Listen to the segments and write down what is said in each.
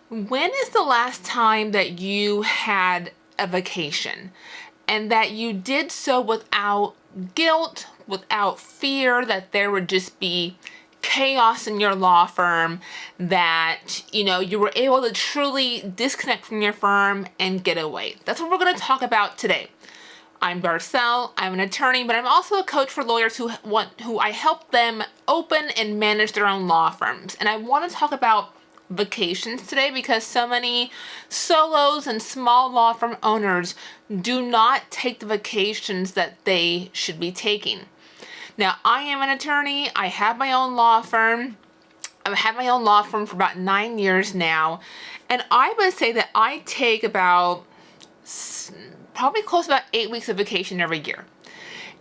When is the last time that you had a vacation and that you did so without guilt, without fear that there would just be chaos in your law firm, that you were able to truly disconnect from your firm and get away? That's what we're going to talk about today. I'm Garcelle. I'm an attorney, but I'm also a coach for lawyers who I help them open and manage their own law firms. And I want to talk about vacations today because so many solos and small law firm owners do not take the vacations that they should be taking. Now, I am an attorney. I have my own law firm. I've had my own law firm for about 9 years now. And I would say that I take probably close to about 8 weeks of vacation every year.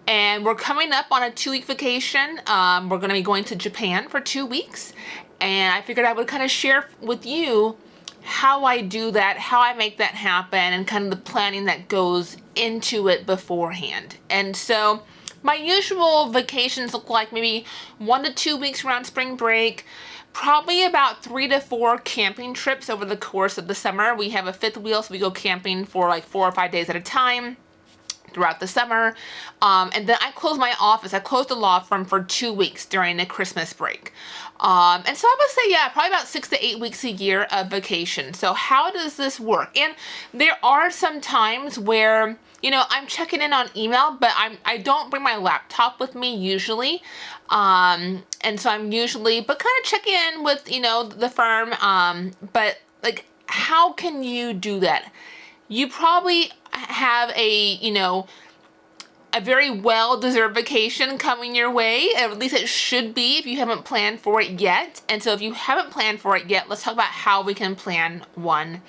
And we're coming up on a 2-week vacation. We're going to be going to Japan for 2 weeks. And I figured I would kind of share with you how I do that, how I make that happen, and kind of the planning that goes into it beforehand. And so my usual vacations look like maybe 1 to 2 weeks around spring break, probably about 3 to 4 camping trips over the course of the summer. We have a fifth wheel, so we go camping for like 4 or 5 days at a time throughout the summer. And then I close my office. I close the law firm for 2 weeks during the Christmas break. And so I would say, probably about 6 to 8 weeks a year of vacation. So how does this work? And there are some times where, I'm checking in on email, but I don't bring my laptop with me usually. And so I'm usually, but kind of checking in with, the firm. But like, how can you do that? You probably have a very well-deserved vacation coming your way. At least it should be if you haven't planned for it yet. And so if you haven't planned for it yet, let's talk about how we can plan one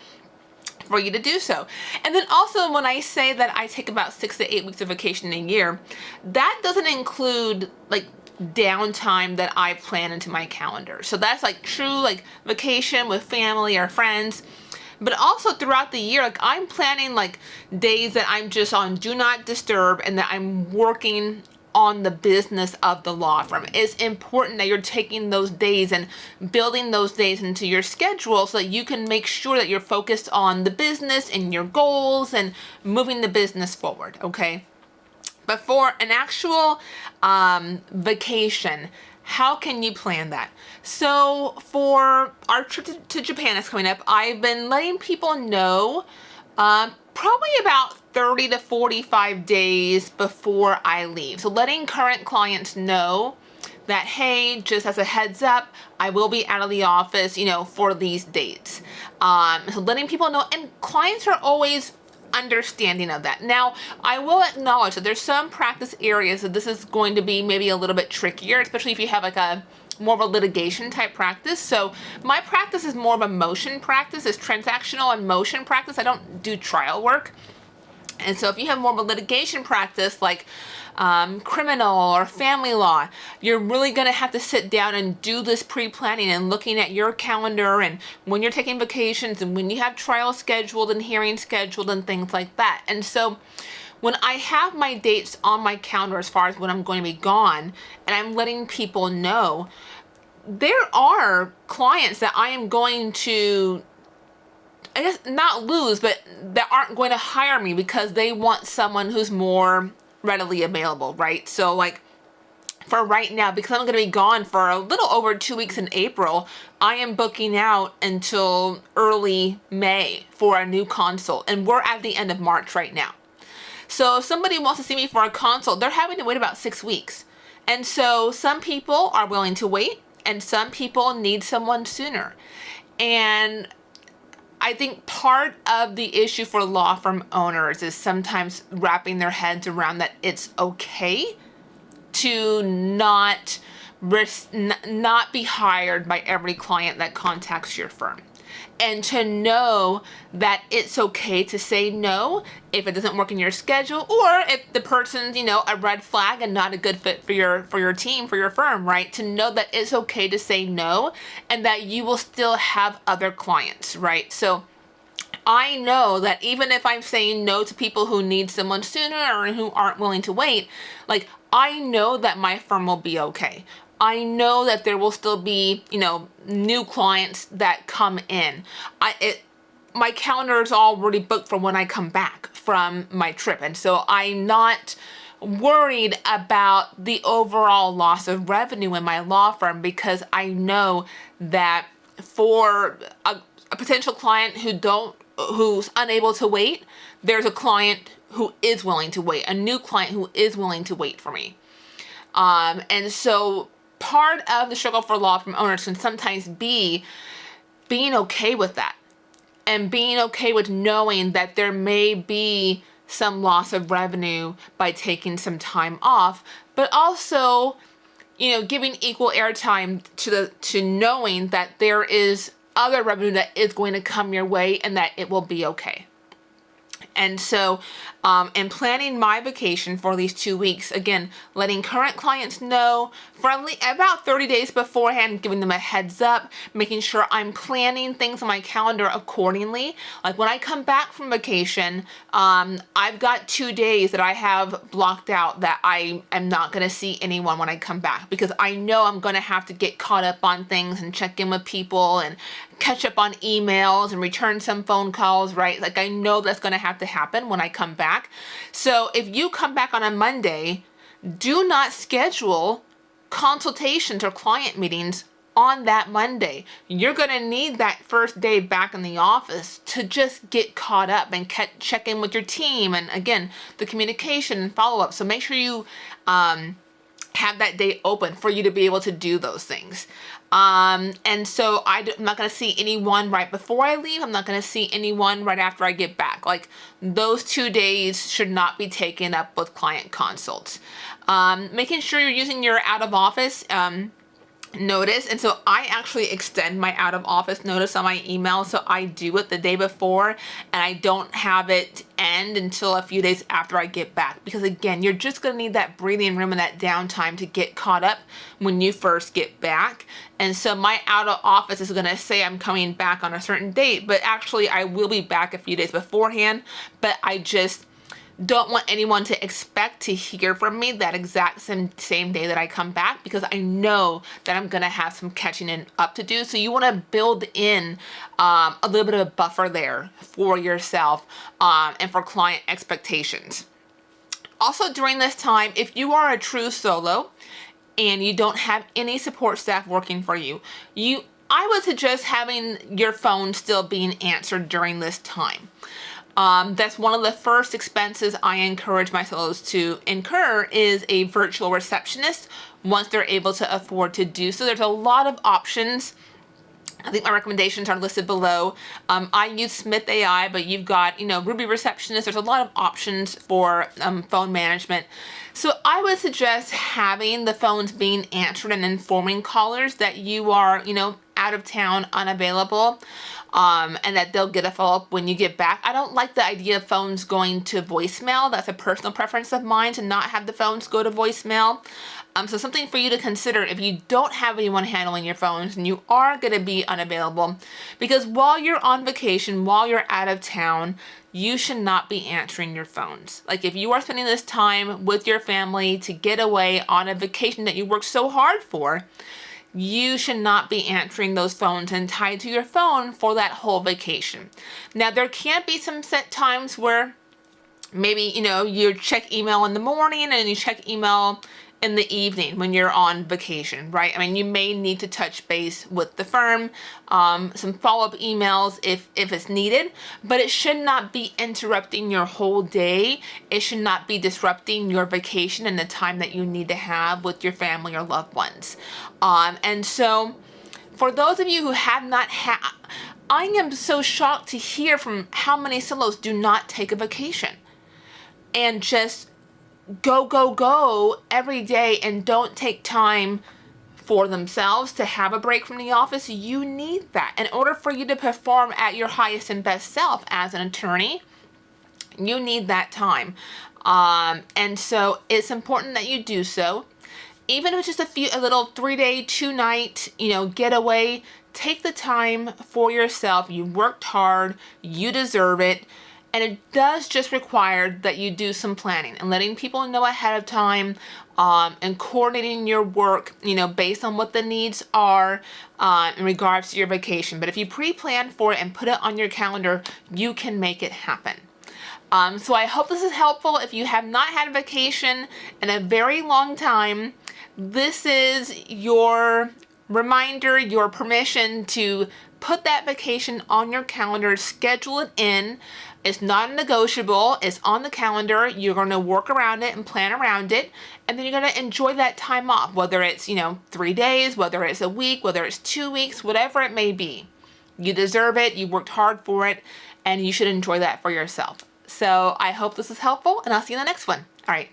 for you to do so. And then also, when I say that I take about 6 to 8 weeks of vacation a year, that doesn't include like downtime that I plan into my calendar. So that's like true like vacation with family or friends. But also throughout the year, like I'm planning like days that I'm just on do not disturb and that I'm working on the business of the law firm. It's important that you're taking those days and building those days into your schedule so that you can make sure that you're focused on the business and your goals and moving the business forward, okay? But for an actual vacation, how can you plan that? So for our trip to Japan that's coming up, I've been letting people know probably about 30 to 45 days before I leave. So letting current clients know that, hey, just as a heads up, I will be out of the office, for these dates. So letting people know, and clients are always understanding of that. Now, I will acknowledge that there's some practice areas that this is going to be maybe a little bit trickier, especially if you have like a more of a litigation type practice. So my practice is more of a motion practice. It's transactional and motion practice. I don't do trial work. And so if you have more of a litigation practice like criminal or family law, you're really going to have to sit down and do this pre-planning and looking at your calendar and when you're taking vacations and when you have trials scheduled and hearings scheduled and things like that. And so when I have my dates on my calendar as far as when I'm going to be gone and I'm letting people know, there are clients that I am going to, I guess not lose, but that aren't going to hire me because they want someone who's more readily available, right? So like for right now, because I'm going to be gone for a little over 2 weeks in April, I am booking out until early May for a new consult, and we're at the end of March right now. So if somebody wants to see me for a consult, they're having to wait about 6 weeks. And so some people are willing to wait, and some people need someone sooner. And I think part of the issue for law firm owners is sometimes wrapping their heads around that it's okay to not be hired by every client that contacts your firm. And to know that it's okay to say no if it doesn't work in your schedule, or if the person's, a red flag and not a good fit for your team, for your firm, right? To know that it's okay to say no and that you will still have other clients, right? So I know that even if I'm saying no to people who need someone sooner or who aren't willing to wait, like I know that my firm will be okay. I know that there will still be, new clients that come in. My calendar is already booked for when I come back from my trip. And so I'm not worried about the overall loss of revenue in my law firm, because I know that for a potential client who's unable to wait, there's a client who is willing to wait, a new client who is willing to wait for me. And so part of the struggle for law firm owners can sometimes be being okay with that, and being okay with knowing that there may be some loss of revenue by taking some time off, but also, giving equal airtime to knowing that there is other revenue that is going to come your way and that it will be okay. And so, in planning my vacation for these 2 weeks, again, letting current clients know for about 30 days beforehand, giving them a heads up, making sure I'm planning things on my calendar accordingly. Like when I come back from vacation, I've got 2 days that I have blocked out that I am not going to see anyone when I come back, because I know I'm going to have to get caught up on things and check in with people and catch up on emails and return some phone calls, right? Like I know that's going to have to happen when I come back. So if you come back on a Monday, do not schedule consultations or client meetings on that Monday. You're going to need that first day back in the office to just get caught up and check in with your team. And again, the communication and follow up. So make sure you have that day open for you to be able to do those things. And so I'm not going to see anyone right before I leave. I'm not going to see anyone right after I get back. Like those 2 days should not be taken up with client consults. Making sure you're using your out of office notice. And so I actually extend my out of office notice on my email. So I do it the day before, and I don't have it end until a few days after I get back. Because again, you're just going to need that breathing room and that downtime to get caught up when you first get back. And so my out of office is going to say I'm coming back on a certain date, but actually I will be back a few days beforehand. But I just don't want anyone to expect to hear from me that exact same day that I come back, because I know that I'm going to have some catching up to do. So you want to build in a little bit of a buffer there for yourself and for client expectations. Also during this time, if you are a true solo and you don't have any support staff working for you, I would suggest having your phone still being answered during this time. That's one of the first expenses I encourage my solos to incur, is a virtual receptionist once they're able to afford to do so. There's a lot of options. I think my recommendations are listed below. I use Smith AI, but you've got, Ruby Receptionist. There's a lot of options for phone management. So I would suggest having the phones being answered and informing callers that you are, out of town, unavailable, and that they'll get a follow-up when you get back. I don't like the idea of phones going to voicemail. That's a personal preference of mine, to not have the phones go to voicemail. So something for you to consider if you don't have anyone handling your phones and you are going to be unavailable, because while you're on vacation, while you're out of town, you should not be answering your phones. Like if you are spending this time with your family to get away on a vacation that you worked so hard for, you should not be answering those phones and tied to your phone for that whole vacation. Now, there can be some set times where maybe, you check email in the morning and you check email in the evening when you're on vacation, right? I mean, you may need to touch base with the firm, some follow-up emails if it's needed, but it should not be interrupting your whole day. It should not be disrupting your vacation and the time that you need to have with your family or loved ones. And so for those of you who have not had, I am so shocked to hear from how many solos do not take a vacation and just go every day and don't take time for themselves to have a break from the office. You need that. In order for you to perform at your highest and best self as an attorney, you need that time. And so it's important that you do so. Even if it's just a little 3-day, 2-night, getaway, take the time for yourself. You worked hard, you deserve it. And it does just require that you do some planning and letting people know ahead of time, and coordinating your work, based on what the needs are in regards to your vacation. But if you pre-plan for it and put it on your calendar, you can make it happen. So I hope this is helpful. If you have not had a vacation in a very long time, this is your reminder, your permission to put that vacation on your calendar, schedule it in. It's not negotiable. It's on the calendar. You're going to work around it and plan around it. And then you're going to enjoy that time off, whether it's, 3 days, whether it's a week, whether it's 2 weeks, whatever it may be. You deserve it. You worked hard for it, and you should enjoy that for yourself. So I hope this is helpful, and I'll see you in the next one. All right.